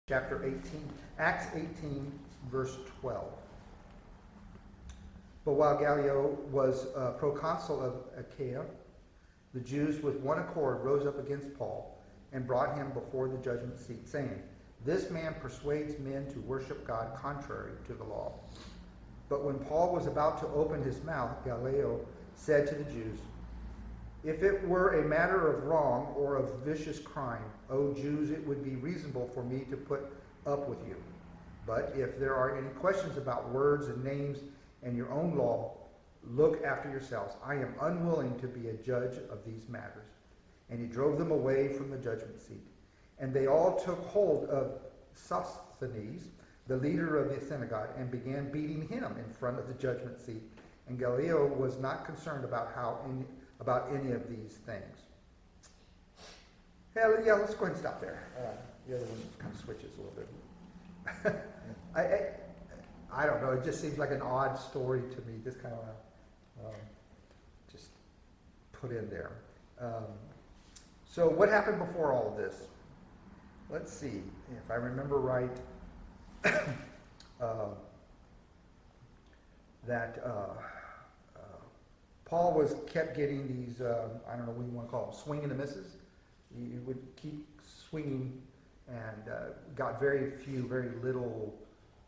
chapter 18, Acts 18, verse 12. But while Gallio was proconsul of Achaia, the Jews with one accord rose up against Paul and brought him before the judgment seat, saying, "This man persuades men to worship God contrary to the law." But when Paul was about to open his mouth, Gallio said to the Jews, "If it were a matter of wrong or of vicious crime, O Jews, it would be reasonable for me to put up with you. But if there are any questions about words and names and your own law, look after yourselves. I am unwilling to be a judge of these matters." And he drove them away from the judgment seat. And they all took hold of Sosthenes, the leader of the synagogue, and began beating him in front of the judgment seat. And Gallio was not concerned about any of these things. Yeah, let's go ahead and stop there. The other one kind of switches a little bit. I don't know. It just seems like an odd story to me. Just kind of just put in there. So what happened before all of this? Let's see if I remember right. That Paul kept getting these, I don't know what you want to call them, swing and a misses. He would keep swinging and got very little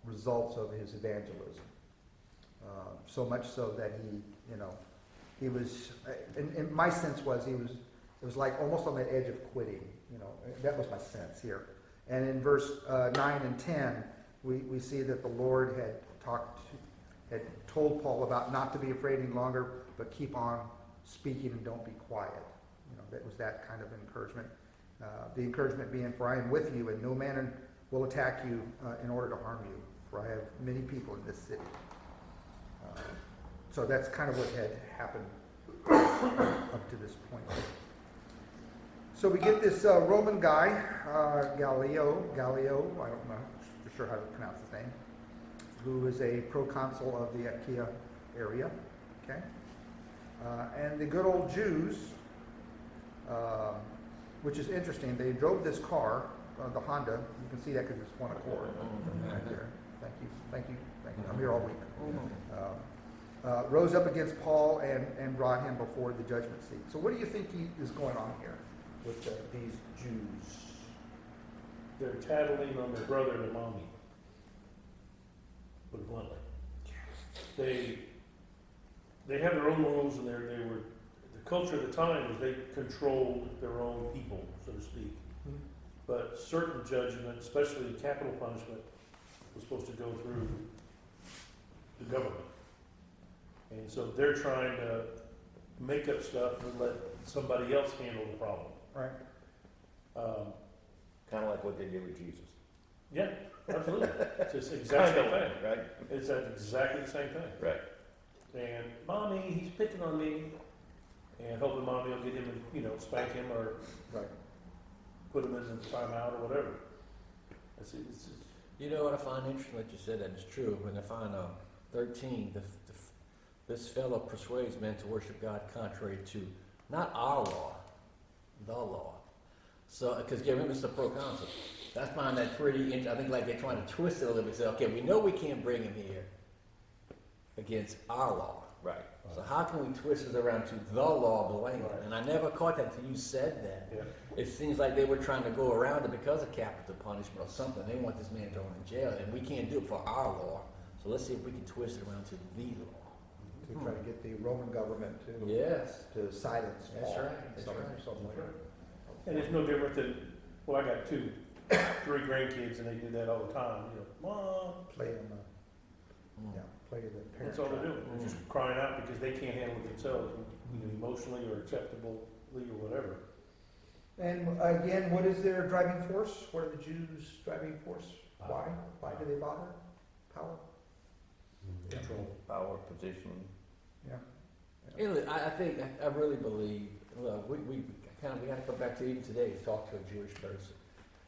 results of his evangelism. So much so that he was, and my sense was it was like almost on the edge of quitting. That was my sense here. And in verse 9 and 10, we see that the Lord had told Paul about not to be afraid any longer, but keep on speaking and don't be quiet. That was that kind of encouragement. The encouragement being, "For I am with you, and no man will attack you in order to harm you, for I have many people in this city." So that's kind of what had happened up to this point. So we get this Roman guy, Gallio, I don't know for sure how to pronounce his name, who is a proconsul of the Achaia area. Okay? And the good old Jews, which is interesting, they drove this car, the Honda. You can see that because it's one accord right there. Thank you. I'm here all week. Rose up against Paul and brought him before the judgment seat. So what do you think is going on here with these Jews? They're tattling on their brother and their mommy. Put it bluntly. They have their own rules, and the culture at the time was they controlled their own people, so to speak. Mm-hmm. But certain judgment, especially capital punishment, was supposed to go through the government. And so they're trying to make up stuff and let somebody else handle the problem. Right. Kind of like what they did with Jesus. Yeah, absolutely. It's just the exact same thing. Right? It's exactly the same thing. Right. And "Mommy, he's picking on me," and hoping Mommy will get him and spank him or put him in the timeout or whatever. You know what I find interesting that you said that is true. When I find 13, this fellow persuades men to worship God contrary to not our law, the law. So, because remember, it's the proconsul. I find that pretty interesting. I think like they're trying to twist it a little bit. Say, okay, we know we can't bring him here against our law. Right. So how can we twist it around to the law of the land? Right. And I never caught that until you said that. Yeah. It seems like they were trying to go around it because of capital punishment or something. They want this man thrown in jail, and we can't do it for our law. So let's see if we can twist it around to the law. To try to get the Roman government to silence Paul. That's right. Something like that. And it's no different than, I got 3 grandkids, and they do that all the time. "Mom." Play the parent. That's all they're doing. They're just crying out because they can't handle it themselves, emotionally or acceptably or whatever. And again, what is their driving force? What are the Jews' driving force? Why? Why do they bother? Power? Control. Power, position. Yeah. I think I really believe. Look, we got to come back to even today to talk to a Jewish person.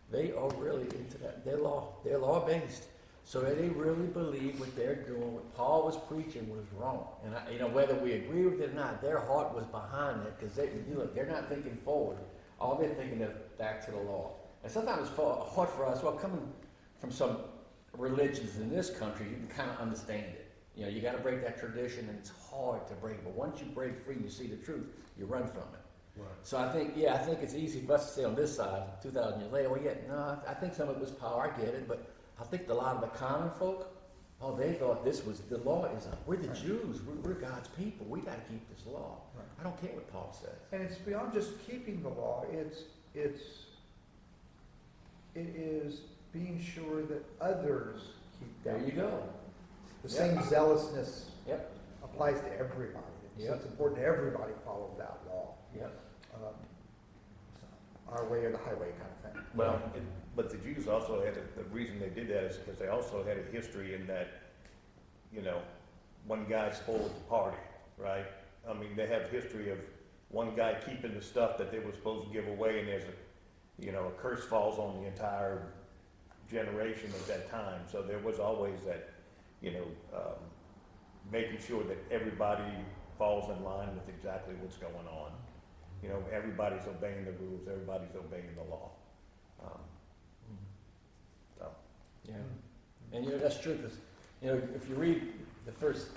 They are really into that. They're law based. So they really believe what they're doing, what Paul was preaching was wrong. And whether we agree with it or not, their heart was behind it because they're not thinking forward. All they're thinking is back to the law. And sometimes it's hard for us, well, coming from some religions in this country, you can kind of understand it. You know, you got to break that tradition, and it's hard to break. But once you break free, you see the truth, you run from it. Right. So I think it's easy for us to say on this side, 2,000 years later, well, yeah, no, I think some of it was power, I get it, but I think a lot of the common folk, they thought this was, the law is, we're the Jews, we're God's people, we got to keep this law. Right. I don't care what Paul says. And it's beyond just keeping the law, it is being sure that others keep There that you go. law. The Yep. same zealousness Yep, applies to everybody. So Yep. it's important everybody follow that law. yep. So our way or the highway kind of thing. Well, but the Jews also had, the reason they did that is because they also had a history in that, you know, one guy spoiled the party, right? I mean, they have history of one guy keeping the stuff that they were supposed to give away, and there's a curse falls on the entire generation at that time. So there was always that, making sure that everybody falls in line with exactly what's going on. You know, everybody's obeying the rules, everybody's obeying the law. So. Yeah, and that's true, because, if you read the first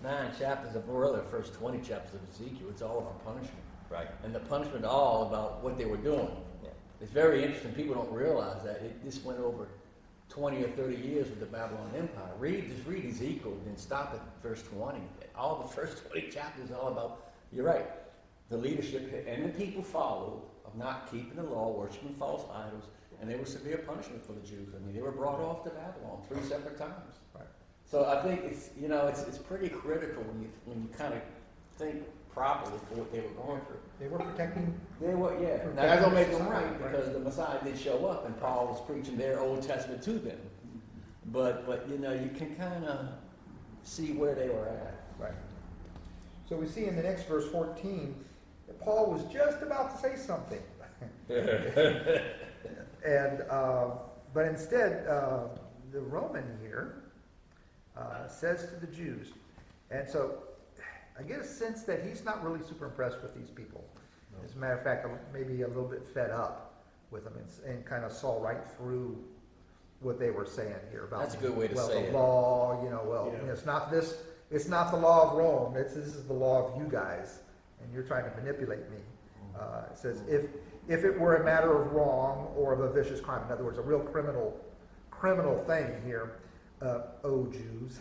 9 chapters of, or the first 20 chapters of Ezekiel, it's all about punishment. Right. And the punishment all about what they were doing. Yeah. It's very interesting, people don't realize that. This went over 20 or 30 years with the Babylon Empire. Just read Ezekiel, then stop at verse 20. All the first 20 chapters are all about, you're right, the leadership and the people followed of not keeping the law, worshiping false idols, and there was severe punishment for the Jews. I mean, they were brought off to Babylon 3 separate times. Right. So I think it's pretty critical when you kind of think properly for what they were going through. They were protecting. They were, yeah. Protecting Now that's gonna make them society, right right. because the Messiah did show up and Paul was preaching their Old Testament to them. But you can kind of see where they were at. Right. So we see in the next verse 14 that Paul was just about to say something. But instead, the Roman here says to the Jews, and so I get a sense that he's not really super impressed with these people. No. As a matter of fact, maybe a little bit fed up with them and kind of saw right through what they were saying here about. That's a good way to well, say the it. law, Yeah. it's not this. It's not the law of Rome. This is the law of you guys, and you're trying to manipulate me. It says if it were a matter of wrong or of a vicious crime, in other words, a real criminal thing here, Jews,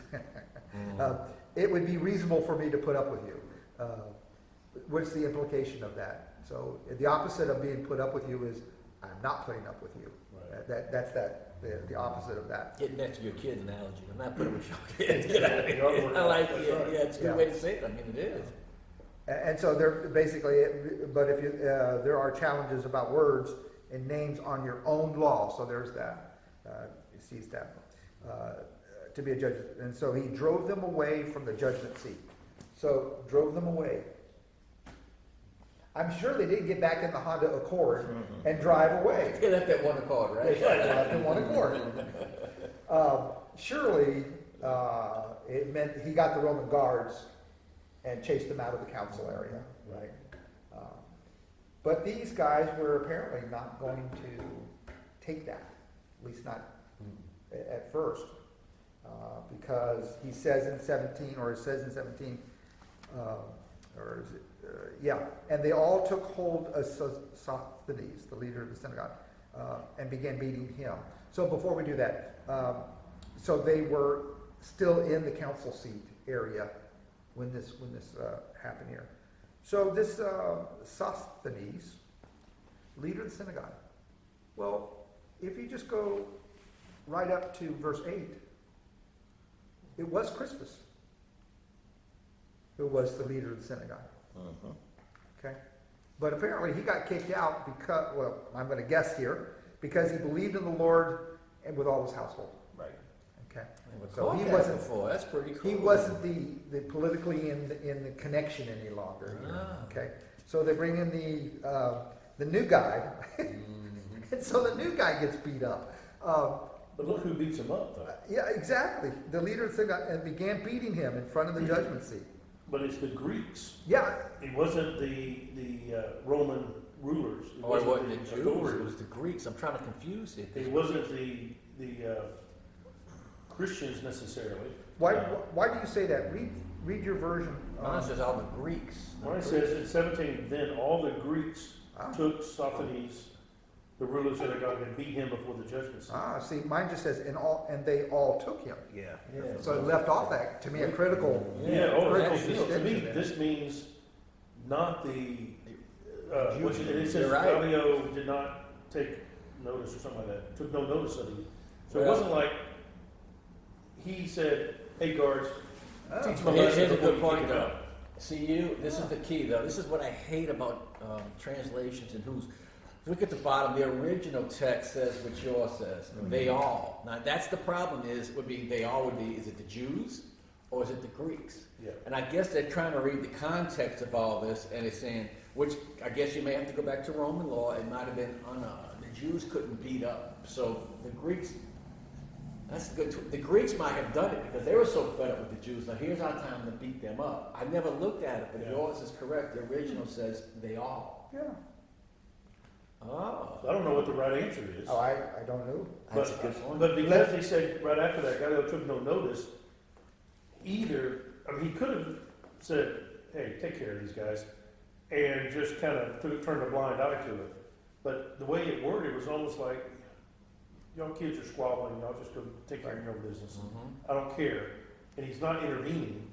it would be reasonable for me to put up with you. What's the implication of that? So the opposite of being put up with you is I'm not putting up with you. Right. That's the opposite of that. Getting back to your kids analogy. I'm not putting with your kids. Yeah. I like That's it. right. Yeah, it's a good Yeah. way to say it. I mean, it is. And so they're basically, but if you, there are challenges about words and names on your own law. So there's that. He sees that to be a judge. And so he drove them away from the judgment seat. So drove them away. I'm sure they didn't get back in the Honda Accord and drive away. They left that one accord, right? They left in one accord. Surely it meant he got the Roman guards and chased them out of the council area, right? But these guys were apparently not going to take that, at least not at first, because he says in 17, or it says in 17, or is it, and they all took hold of Sosthenes, the leader of the synagogue, and began beating him. So before we do that, so they were still in the council seat area when this happened here. So this Sosthenes, leader of the synagogue. Well, if you just go right up to verse 8, it was Crispus who was the leader of the synagogue. Okay? But apparently he got kicked out because, well, I'm going to guess here, because he believed in the Lord and with all his household. Right. Okay? So he wasn't before. That's pretty cool. He wasn't the politically in the connection any longer. Ah. Okay? So they bring in the new guy, and so the new guy gets beat up. But look who beats him up, though. Yeah, exactly. The leader of the synagogue and began beating him in front of the judgment seat. But it's the Greeks. Yeah, It wasn't the Roman rulers. It Or it wasn't the the Jews, authority. it was the Greeks. I'm trying to confuse it. It wasn't the Christians necessarily. Why do you say that? Read your version. Mine says all the Greeks. Mine says in 17, then all the Greeks Ah. took Sosthenes, the ruler of the synagogue, and beat him before the judgment seat. See, mine just says, and they all took him. Yeah. Yeah. So it left off that, to me, a critical. Yeah, oh, critical it's, to me, distinction there. this means not the, Jews. it says You're right. Gallio did not take notice or something like that, took no notice of him. So it Well- wasn't like he said, hey guards, Oh. teach my Here's lesson a before good you point, kick him though. out. See, this is the key, though. This is what I hate about translations and who's. Look at the bottom. The original text says what yours says. They all. Now that's the problem. Would be they all would be. Is it the Jews or is it the Greeks? Yeah. And I guess they're trying to read the context of all this, and it's saying, which I guess you may have to go back to Roman law. It might have been the Jews couldn't beat up, so the Greeks. That's good. The Greeks might have done it because they were so fed up with the Jews. Now here's our time to beat them up. I never looked at it, but Yeah. yours is correct. The original says they all. Yeah. Oh, So I don't know what the right answer is. Oh, I don't know. that's But- a good point. But because they said right after that, Gallio took no notice, either, I mean, he could have said, hey, take care of these guys, and just kind of turned a blind eye to it. But the way it worded was almost like, y'all kids are squabbling, y'all just go take care of your own business. Mhm. I don't care. And he's not intervening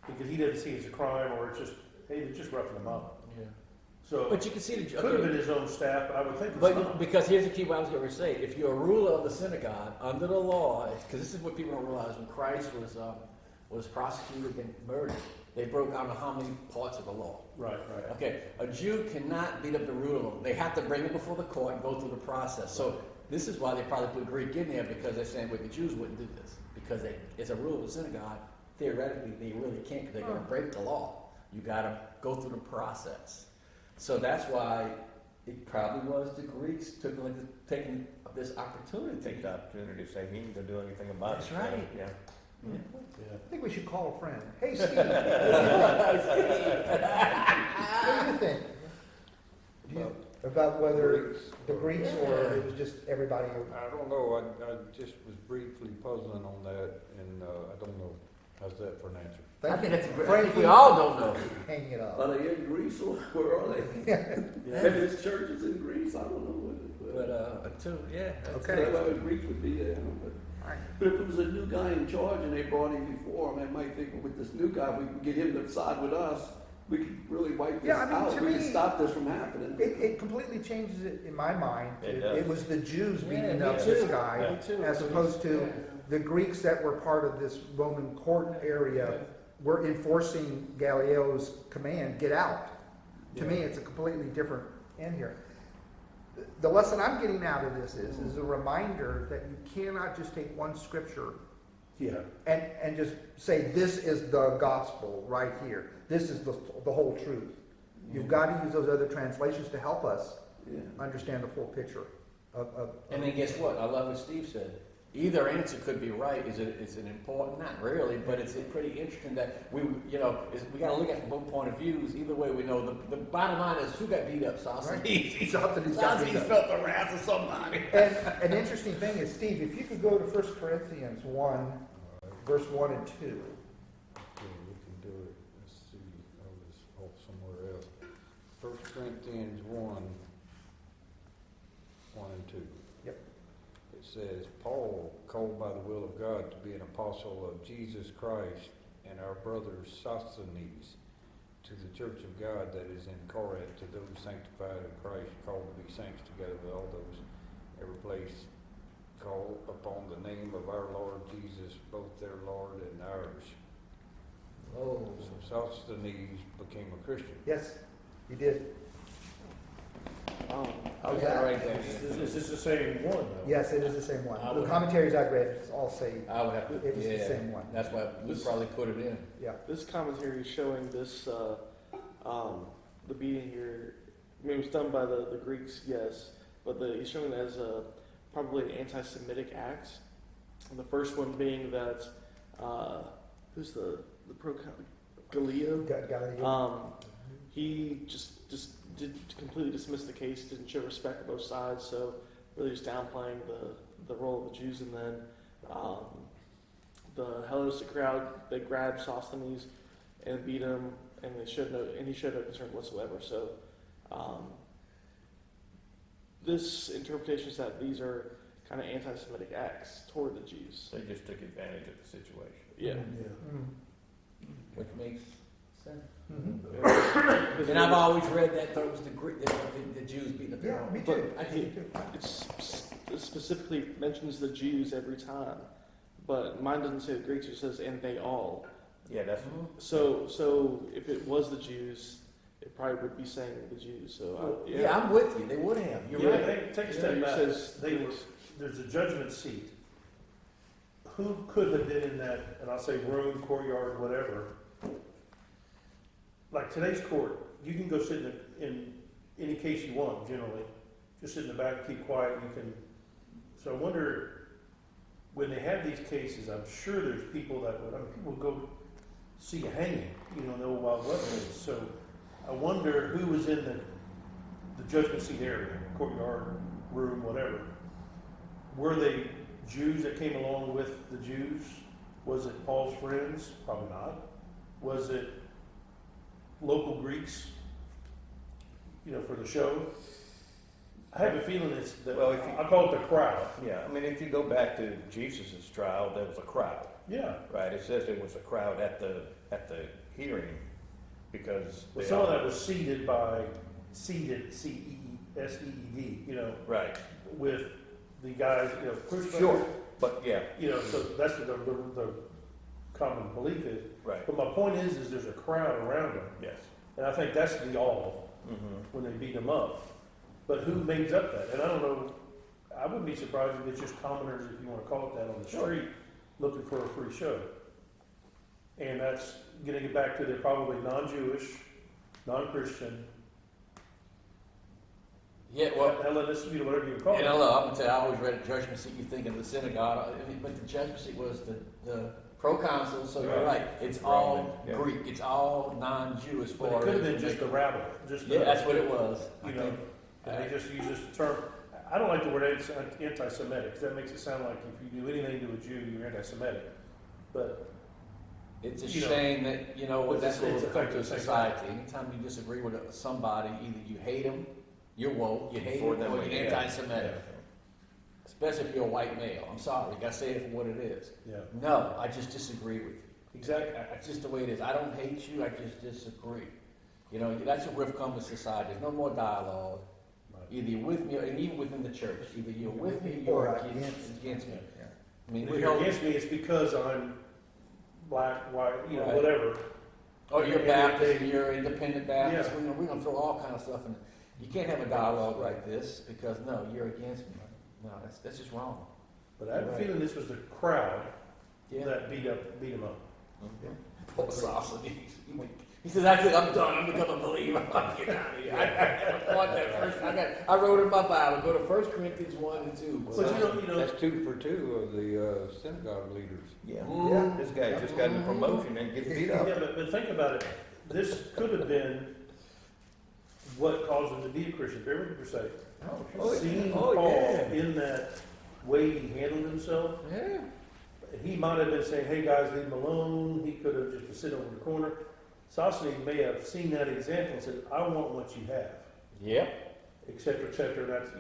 because he doesn't see it as a crime or it's just, hey, they're just roughing them up. Yeah. So But you can see it the could have been his own staff, but I would think it's But not. because here's the key what I was going to say. If you're a ruler of the synagogue, under the law, because this is what people don't realize, when Christ was prosecuted and murdered, they broke down how many parts of the law. Right, right. Okay, a Jew cannot beat up the ruler. They have to bring him before the court and go through the process. So this is why they probably put Greek in there, because they're saying, well, the Jews wouldn't do this. Because as a ruler of the synagogue, theoretically, they really can't, because they're going to break the law. You got to go through the process. So that's why it probably was the Greeks taking this opportunity. Take the opportunity to say he ain't gonna do anything about it. That's right. Yeah. Yeah. Yeah. I think we should call a friend. Hey, Steve. What do you think? About whether the Greeks or it was just everybody? I don't know, I just was briefly puzzling on that, and I don't know, how's that for an answer? I think that's a great. I Frank, think we all don't know. hanging it up. Are they in Greece or where are they? Yeah. Maybe this church is in Greece, I don't know. But too, yeah. that's Okay. good. Well, the Greeks would be there. Alright. But if it was a new guy in charge and they brought him before him, they might think, well, with this new guy, if we can get him to side with us, we could really wipe this Yeah, I mean, out. to We me, can stop this from happening. It completely changes it in my mind. It does. It was the Jews Yeah, beating me up too. this guy, Me too. as opposed to the Greeks that were part of this Roman court area were enforcing Gallio's command, get out. To me, it's a completely different end here. The lesson I'm getting out of this is a reminder that you cannot just take one scripture Yeah. and just say, this is the gospel right here. This is the whole truth. You've got to use those other translations to help us Yeah. understand the full picture of And then guess what? I love what Steve said. Either answer could be right. It's an important, not really, but it's pretty interesting that we got to look at it from both point of views. Either way, we know the bottom line is who got beat up, Sosthenes. Sosthenes got beat up. felt the wrath of somebody. And an interesting thing is, Steve, if you could go to 1 Corinthians 1, verse 1 and 2. Okay, we can do it, let's see, I was off somewhere else. 1 Corinthians 1 and 2. Yep. It says, Paul, called by the will of God to be an apostle of Jesus Christ, and our brother Sosthenes, to the church of God that is in Corinth, to those sanctified in Christ, called to be saints together with all those every place call upon the name of our Lord Jesus, both their Lord and ours. Oh. So Sosthenes became a Christian. Yes, you did. How's Yeah, that? right there. Is this the same one, though? Yes, it is the same one. I The would- commentaries I've read all say I would have to. it was the yeah. same one. That's why we probably put it in. Yeah. This commentary is showing this, the beating here. I mean, it was done by the Greeks, yes, but he's showing it as probably anti-Semitic acts. And the first one being that who's the pro Gallio? Got it. He just did completely dismissed the case, didn't show respect to both sides, so really just downplaying the role of the Jews. And then the Hellenistic crowd, they grabbed Sosthenes and beat him, and he showed no concern whatsoever. So this interpretation is that these are kind of anti-Semitic acts toward the Jews. They just took advantage of the situation. Yeah. Which makes sense. Mhm. And I've always read that it was the Jews beating up their Yeah, own. me But too. I think it specifically mentions the Jews every time, but mine doesn't say the Greeks. It says "and they all." Yeah, that's, So if it was the Jews, it probably would be saying the Jews. So Yeah, I'm with you. They would have. You're Yeah, right. take a Yeah, step it back. says They were, Greeks. there's a judgment seat. Who could have been in that, and I'll say room, courtyard, whatever? Like today's court, you can go sit in any case you want, generally. Just sit in the back, keep quiet, you can. So I wonder, when they have these cases, I'm sure there's people that would, people would go see a hanging, in the old Wild West days. So I wonder who was in the judgment seat area, courtyard, room, whatever. Were they Jews that came along with the Jews? Was it Paul's friends? Probably not. Was it local Greeks, for the show? I have a feeling it's Well, if you- I call it the crowd. yeah, I mean, if you go back to Jesus' trial, there was a crowd, Yeah. right? It says there was a crowd at the hearing because Well, they some of all- that was seated, C-E-E-S-E-E-D, right. with the guys, crucified. Sure, but yeah, So that's what the common belief is. right, But my point is there's a crowd around them. yes. And I think that's the all Mm-hmm. when they beat them up. But who makes up that? And I don't know, I wouldn't be surprised if it's just commoners, if you want to call it that, on the Sure. street looking for a free show. And that's getting it back to they're probably non-Jewish, non-Christian, Yeah, well, Hellenist, whatever you call it. and look, I'm gonna tell you, I always read a judgment seat. You think of the synagogue, but the judgment seat was the proconsul. So you're Right. right. It's all Roman, yeah. Greek. It's all non-Jew as But far it could have as been just the rabble, just Yeah, the, that's what it was. I you know, think. and they just use this term. I don't like the word anti-Semitic because that makes it sound like if you do anything to a Jew, you're anti-Semitic. But It's a you know, shame that, but that's what it's we've come to affected a the same society. Anytime you disagree with somebody, either you hate them, you're woke, you hate For them, them, or you're yeah. anti-Semitic. Especially if you're a white male. I'm sorry, I gotta say it for what it is. yeah, No, I just disagree with you. exactly. It's just the way it is. I don't hate you, I just disagree. That's what we've come with society. There's no more dialogue. Either you're with me, and even within the church, either you're with me or Or against me. Yeah. I mean, If we you're hold, against me, it's because I'm black, white, Right. whatever. or you're Yeah, Baptist, they- and you're independent Baptist. Yeah. We're gonna throw all kind of stuff in. You can't have a dialogue like this because no, you're against me. No, that's just wrong. But I have a Right. feeling this was the crowd Yeah. that beat him up. Poor Sosthenes. He says, "Actually, I'm done. I'm become a believer. I'm getting out of here. I want that first. I wrote in my Bible. Go to 1 Corinthians 1 and 2. But you know, That's 2 for 2 of the synagogue leaders. Yeah. Mm. This guy just got a promotion and gets beat up. yeah, but think about it. This could have been what caused him to be a Christian. Bear with me for a second. Oh, yeah. Seeing Oh, Paul yeah. in that way he handled himself, Yeah. he might have been saying, "Hey guys, leave him alone." He could have just been sitting over the corner. Sosthenes may have seen that example and said, "I want what you have," Yep. et cetera, et cetera. That's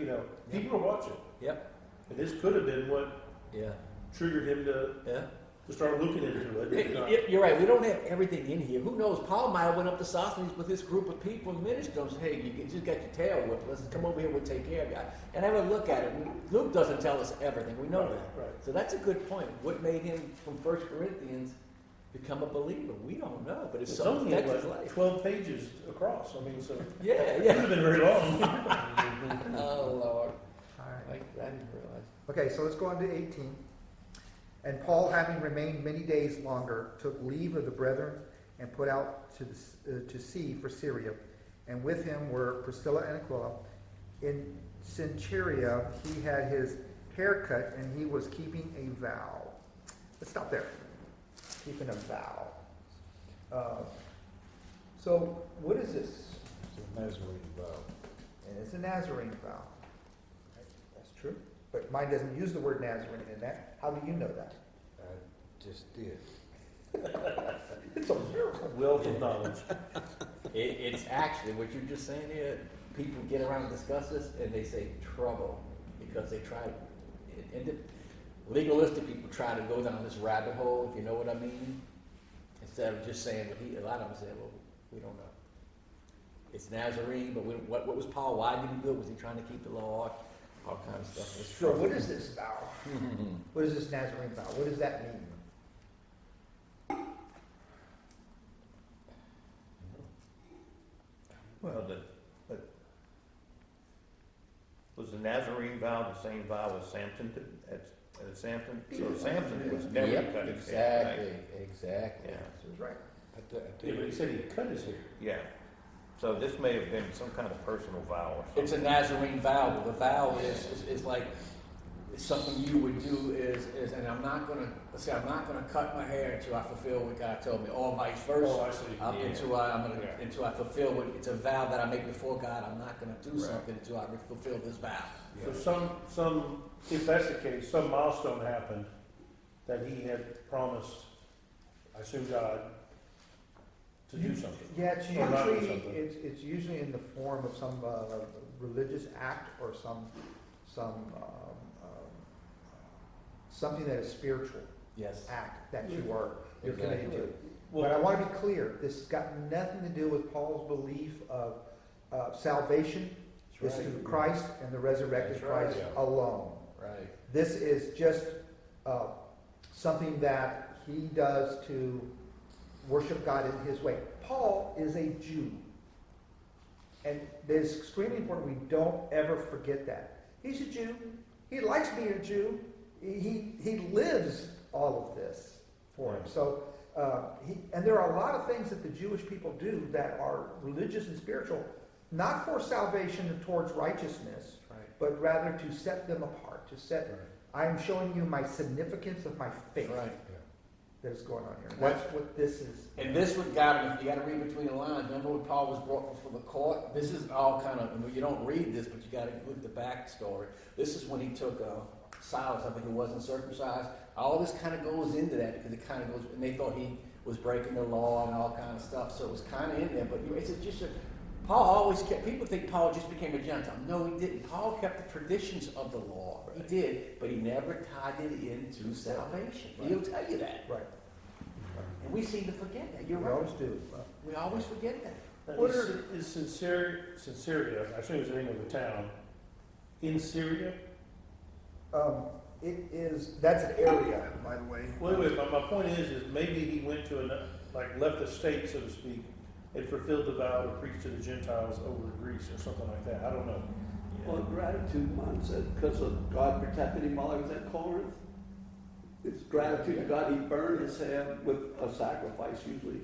people are watching, Yep. and this could have been what Yeah. triggered him to Yeah. start looking into it. If not- You're right. We don't have everything in here. Who knows? Paul might have went up to Sosthenes with this group of people and ministered to them. Said, "Hey, you just got your tail whipped. Let's come over here. We'll take care of you." And have a look at it. Luke doesn't tell us everything. We know Right, that. right. So that's a good point. What made him from 1 Corinthians become a believer? We don't know, but it's It's so only affected like his life. 12 pages across. I mean, so it Yeah, could yeah. have been very long. Oh Lord, All right. I didn't realize. Okay, so let's go on to 18. And Paul, having remained many days longer, took leave of the brethren and put out to sea for Syria. And with him were Priscilla and Aquila. In Cenchrea, he had his hair cut, and he was keeping a vow. Let's stop there. Keeping a vow. So, what is this? It's a Nazarene vow. it's a Nazarene vow. Right? That's true. But mine doesn't use the word Nazarene in that. How do you know that? I just did. It's a miracle. Wealth of knowledge. It's actually, what you're just saying here, people get around and discuss this, and they say trouble, because they try, and the legalistic people try to go down this rabbit hole, if you know what I mean, instead of just saying a lot of them say, well, we don't know. It's Nazarene, but what was Paul? Why did he do it? Was he trying to keep the law? All kinds of stuff. It's So trouble. what is this vow? What is this Nazarene vow? What does that mean? Well, was the Nazarene vow the same vow as Samson did, at Samson? So Samson was never Yep, cut his hair, exactly, right? exactly. Yeah. So it's right. Yeah, but he said he cut his hair. Yeah. So this may have been some kind of personal vow or something. It's a Nazarene vow, but the vow is like, it's something you would do is, and I'm not gonna cut my hair until I fulfill what God told me, or vice versa. Oh, I see. Yeah. Until I fulfill what, it's a vow that I make before God, I'm not gonna do something until I fulfill this vow. So if that's the case, some milestone happened that he had promised, I assume God, to do something. Yeah, it's Or not do usually something. it's usually in the form of some religious act or something that is spiritual Yes. act that you're Exactly. committed to. Well, But I want to be clear. This has got nothing to do with Paul's belief of salvation. It's That's right. through Christ and the resurrected That's right. Christ alone. Right. This is just something that he does to worship God in his way. Paul is a Jew. And it's extremely important we don't ever forget that. He's a Jew. He likes being a Jew. He lives all of this for him. So, and there are a lot of things that the Jewish people do that are religious and spiritual, not for salvation towards righteousness, Right. but rather to set them apart, I am showing you my significance of my faith Right. that is going on here. That's what this is. And this would got, you got to read between the lines. Remember when Paul was brought before the court? This is all kind of, you don't read this, but you got to look at the backstory. This is when he took Silas, I think who wasn't circumcised. All this kind of goes into that because it kind of goes, and they thought he was breaking the law and all kind of stuff. So it was kind of in there. But it's just Paul always kept, people think Paul just became a Gentile. No, he didn't. Paul kept the traditions of the law. Right. He did, but he never tied it into salvation. Right. He'll tell you that. Right. And we seem to forget that. You're We right. always do. We always forget that. Now, is Sinceria, I assume it's the name of the town, in Syria? It is, that's an area, by the way. Wait, my point is maybe he went to left the state, so to speak, and fulfilled the vow to preach to the Gentiles over Greece or something like that. I don't know. Well, gratitude mindset, because of God protected him while he was at Corinth. It's gratitude to God. He burned his hair with a sacrifice, usually,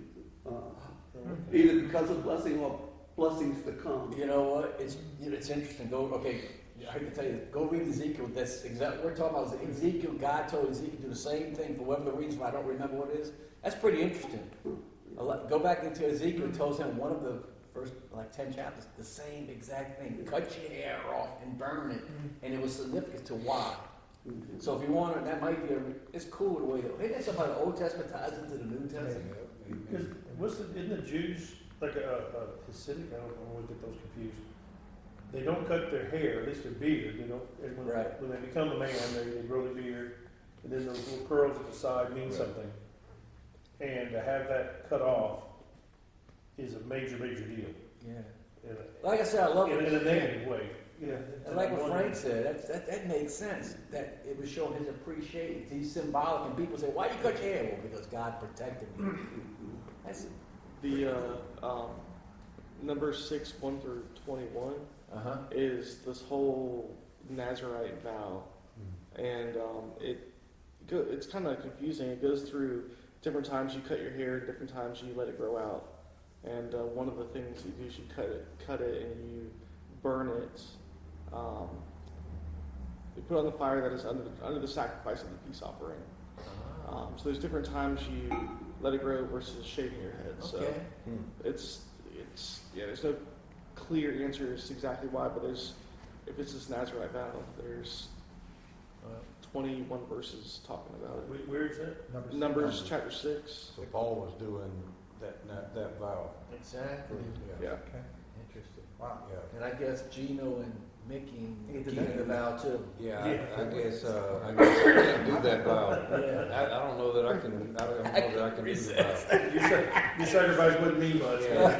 either because of blessing or blessings to come. You know what? It's interesting. I hate to tell you, go read Ezekiel. That's exactly what we're talking about. Is Ezekiel, God told Ezekiel to do the same thing for whatever the reason. I don't remember what it is. That's pretty interesting. Go back into Ezekiel. Tells him one of the first 10 chapters, the same exact thing. Cut your hair off and burn it, and it was significant to why. So if you want it, that might be it's cool the way that. Isn't that something the Old Testament ties into the New Testament? Because isn't the Jews like a Hasidic? I don't always get those confused. They don't cut their hair, at least their beard. They don't. Right. When they become a man, they grow the beard, and then those little curls at the side mean something. And to have that cut off is a major, major deal. Yeah. Like I said, I love it in a negative way. Yeah. And like what Frank said, that makes sense. That it was showing his appreciation. He's symbolic, and people say, "Why you cut your hair?" Well, because God protected me. That's The Numbers 6:1-21 is this whole Nazarite vow, and it's kind of confusing. It goes through different times you cut your hair, different times you let it grow out, and one of the things you do is you cut it, and you burn it. You put it on the fire that is under the sacrifice of the peace offering. So there's different times you let it grow versus shaving your head. So okay. it's there's no clear answer as to exactly why, but if it's this Nazarite vow, there's 21 verses talking about it. Where is that? Numbers chapter 6. So Paul was doing that vow. Exactly. Yeah. Okay. Interesting. Wow. Yeah. And I guess Gino and Mickey They did keeping the vow too. Yeah, Yeah. I guess I can't do that vow. Yeah. I don't know that I can. I don't know that I can do the vow. Your sacrifice wouldn't mean much. Yeah.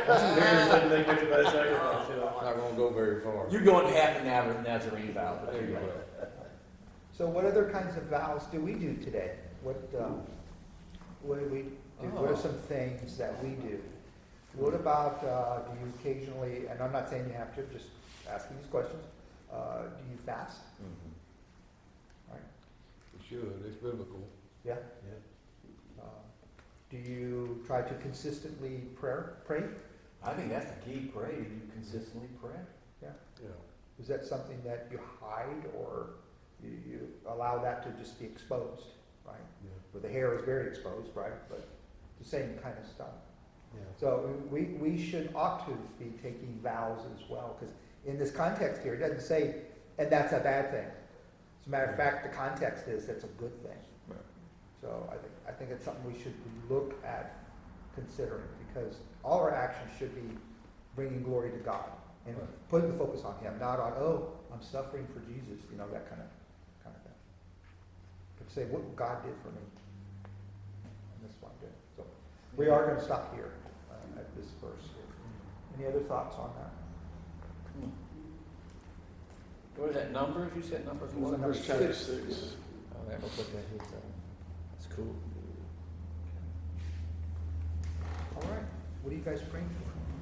Two hairs doesn't make much of a sacrifice, you know. Not gonna go very far. You're going half a Nazarene vow, but There there you you go. go. So what other kinds of vows do we do today? What do we do? What are some things that we do? What about, do you occasionally, and I'm not saying you have to, just asking these questions, do you fast? Mhm. You should. It's biblical. Yeah? Do you try to consistently pray? I think that's the key. Pray. You consistently pray. Yeah. Is that something that you hide or you allow that to just be exposed, right? Where the hair is very exposed, right? But the same kind of stuff. So we ought to be taking vows as well, because in this context here, it doesn't say, and that's a bad thing. As a matter of fact, the context is that's a good thing. Right. So I think it's something we should look at considering, because all our actions should be bringing glory to God and Right. putting the focus on Him, not on, oh, I'm suffering for Jesus, that kind of thing. But say what God did for me, and this one did. So we are going to stop here at this verse. Any other thoughts on that? What is that, Numbers? You said Numbers It was what? Numbers Chapter 6. 6. Oh, that looks like that here, so that's cool. All right. What are you guys praying for?